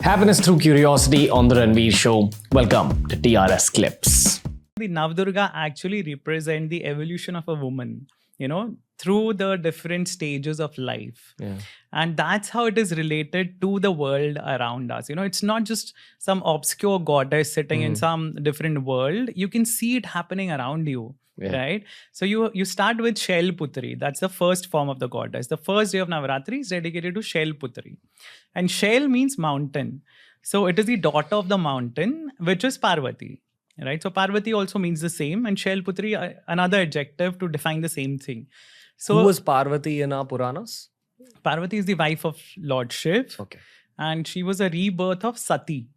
Happiness through curiosity on the Ranveer Show. Welcome to TRS Clips. The Navdurga actually represent the evolution of a woman, through the different stages of life. Yeah. And that's how it is related to the world around us. It's not just some obscure goddess sitting in some different world. You can see it happening around you. Yeah. Right? So you start with Shail Putri. That's the first form of the goddess. The first day of Navratri is dedicated to Shail Putri. And Shail means mountain. So it is the daughter of the mountain, which is Parvati. Right? So Parvati also means the same, and Shail Putri, another adjective to define the same thing. So Who was Parvati in our Puranas? Parvati is the wife of Lord Shiv. Okay. And she was a rebirth of Sati,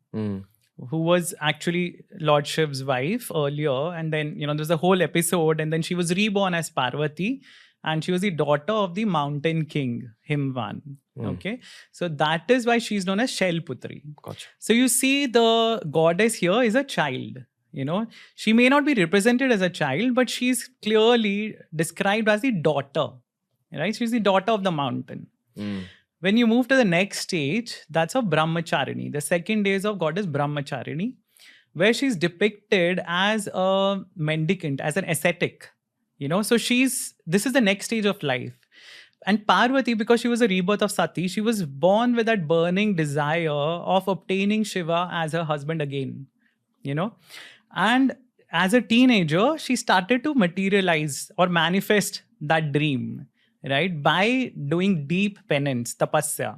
who was actually Lord Shiv's wife earlier. And then, there's a whole episode, and then she was reborn as Parvati, and she was the daughter of the mountain king, Himvan. Okay. So that is why she's known as Shail Putri. Gotcha. So you see the goddess here is a child. She may not be represented as a child, but she's clearly described as the daughter. Right? She's the daughter of the mountain. When you move to the next stage, that's of Brahmacharini. The second day is of goddess Brahmacharini, where she's depicted as a mendicant, as an ascetic. So this is the next stage of life. And Parvati, because she was a rebirth of Sati, she was born with that burning desire of obtaining Shiva as her husband again. And as a teenager, she started to materialize or manifest that dream, right? By doing deep penance, tapasya.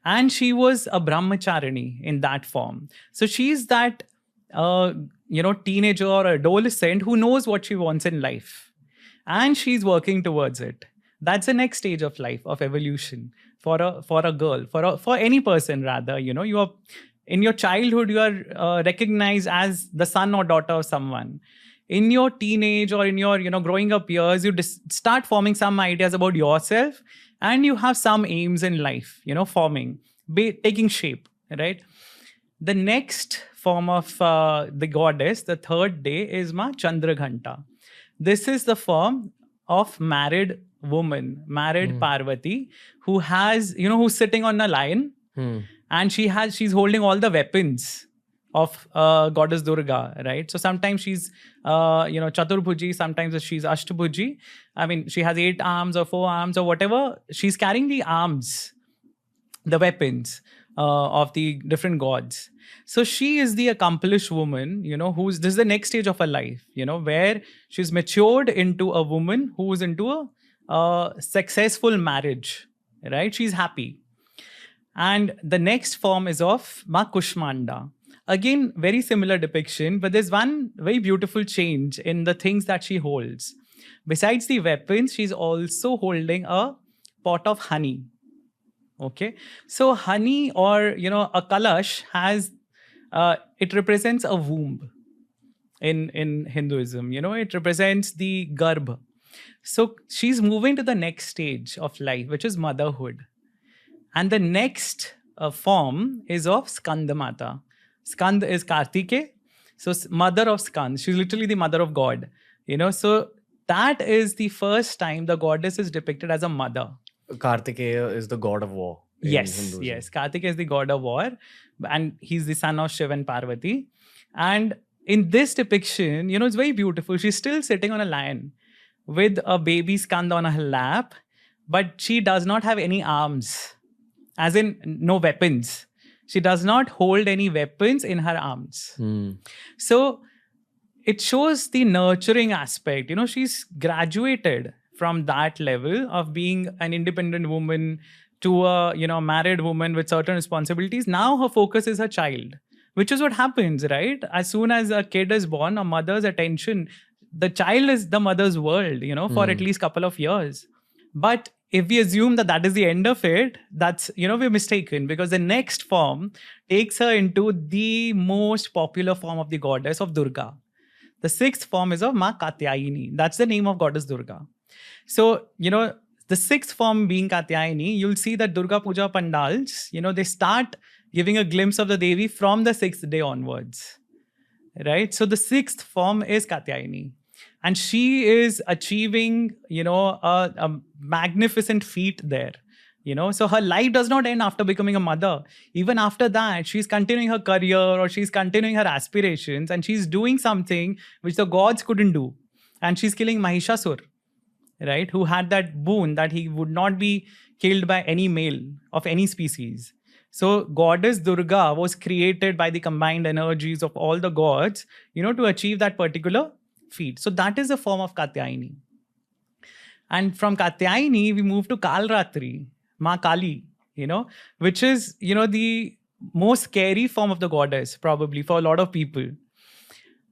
And she was a brahmacharini in that form. So she's that, teenager or adolescent who knows what she wants in life. And she's working towards it. That's the next stage of life, of evolution for a girl, for any person rather. You are in your childhood, you are recognized as the son or daughter of someone. In your teenage or in your growing up years, you start forming some ideas about yourself, and you have some aims in life, forming, taking shape, right? The next form of the goddess, the third day, is Ma Chandraghanta. This is the form of married woman, married Parvati, who has, who's sitting on a lion, and she's holding all the weapons of goddess Durga, right? So sometimes she's, Chaturbhuji, sometimes she's Ashtabhuji. I mean, she has 8 arms or 4 arms or whatever. She's carrying the arms, the weapons of the different gods. So she is the accomplished woman, this is the next stage of her life, where she's matured into a woman who's into a successful marriage, right? She's happy. And the next form is of Ma Kushmanda. Again, very similar depiction, but there's one very beautiful change in the things that she holds. Besides the weapons, she's also holding a pot of honey. Okay. So honey, or, a kalash has, it represents a womb in Hinduism. It represents the garbh. So she's moving to the next stage of life, which is motherhood. And the next form is of Skandamata. Skand is Kartike. So mother of Skand. She's literally the mother of God. So that is the first time the goddess is depicted as a mother. Kartikeya is the god of war. Yes. Kartikeya is the god of war. And he's the son of Shiv and Parvati. And in this depiction, it's very beautiful. She's still sitting on a lion with a baby Skand on her lap. But she does not have any arms. As in, no weapons. She does not hold any weapons in her arms. So it shows the nurturing aspect. She's graduated from that level of being an independent woman to a, married woman with certain responsibilities. Now her focus is her child, which is what happens, right? As soon as a kid is born, a mother's attention, the child is the mother's world, for at least a couple of years. But if we assume that is the end of it, that's, we're mistaken, because the next form takes her into the most popular form of the goddess of Durga. The 6th form is of Ma Katyayini. That's the name of goddess Durga. So, the 6th form being Katyayini, you'll see that Durga Puja pandals, they start giving a glimpse of the Devi from the 6th day onwards. Right? So the 6th form is Katyayini. And she is achieving, a magnificent feat there. So her life does not end after becoming a mother. Even after that, she's continuing her career or she's continuing her aspirations, and she's doing something which the gods couldn't do. And she's killing Mahishasur, right? Who had that boon that he would not be killed by any male of any species. So goddess Durga was created by the combined energies of all the gods, to achieve that particular feat. So that is a form of Katyayani. And from Katyayani, we move to Kalratri, Ma Kali, which is, the most scary form of the goddess, probably for a lot of people.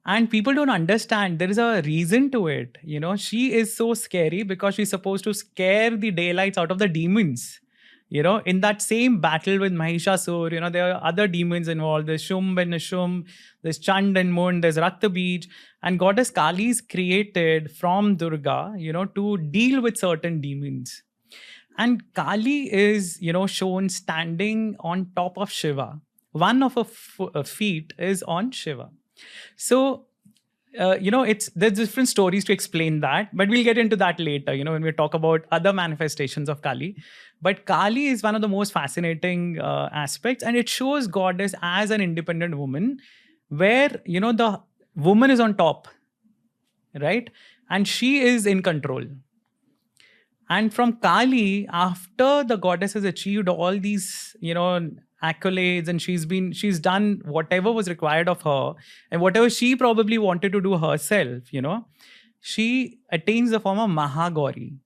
And people don't understand. There is a reason to it. She is so scary because she's supposed to scare the daylights out of the demons. In that same battle with Mahishasur, there are other demons involved. There's Shumb and Nishumb, there's Chand and Mund, there's Raktabij. And goddess Kali is created from Durga, to deal with certain demons. And Kali is, shown standing on top of Shiva. One of her feet is on Shiva. So, there's different stories to explain that, but we'll get into that later, when we talk about other manifestations of Kali. But Kali is one of the most fascinating aspects, and it shows goddess as an independent woman, where, the woman is on top, right? And she is in control. And from Kali, after the goddess has achieved all these, accolades, and she's done whatever was required of her, and whatever she probably wanted to do herself, she attains the form of Mahagauri.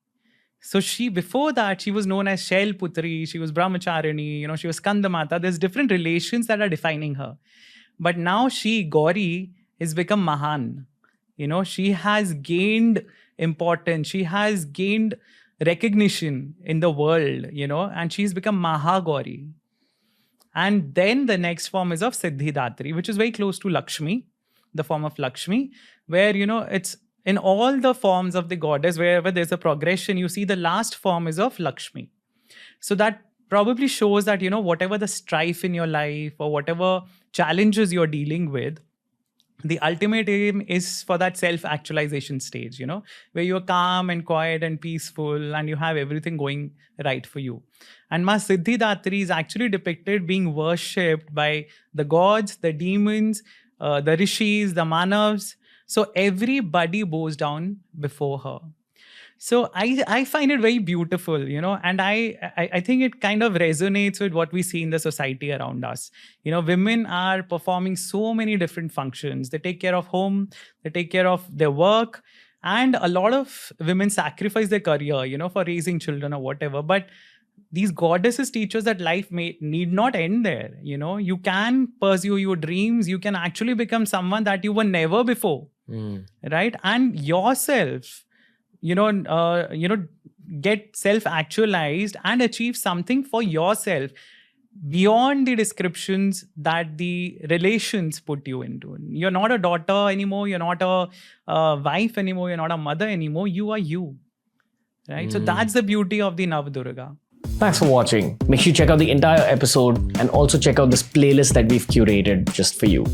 So before that, she was known as Shail Putri, she was Brahmacharini, she was Skandamata. There's different relations that are defining her. But now Gauri, has become Mahan. She has gained importance. She has gained recognition in the world, and she's become Mahagauri. And then the next form is of Siddhidatri, which is very close to Lakshmi, the form of Lakshmi, where, it's in all the forms of the goddess, wherever there's a progression, you see the last form is of Lakshmi. So that probably shows that, whatever the strife in your life or whatever challenges you're dealing with, the ultimate aim is for that self-actualization stage, where you're calm and quiet and peaceful and you have everything going right for you. And Ma Siddhidatri is actually depicted being worshipped by the gods, the demons, the rishis, the manavs. So everybody bows down before her. So I find it very beautiful, and I think it kind of resonates with what we see in the society around us. Women are performing so many different functions. They take care of home, they take care of their work, and a lot of women sacrifice their career, for raising children or whatever. But these goddesses teach us that life need not end there. You can pursue your dreams. You can actually become someone that you were never before, right? And yourself, get self-actualized and achieve something for yourself beyond the descriptions that the relations put you into. You're not a daughter anymore. You're not a wife anymore. You're not a mother anymore. You are you, right? So that's the beauty of the Navdurga. Thanks for watching. Make sure you check out the entire episode and also check out this playlist that we've curated just for you.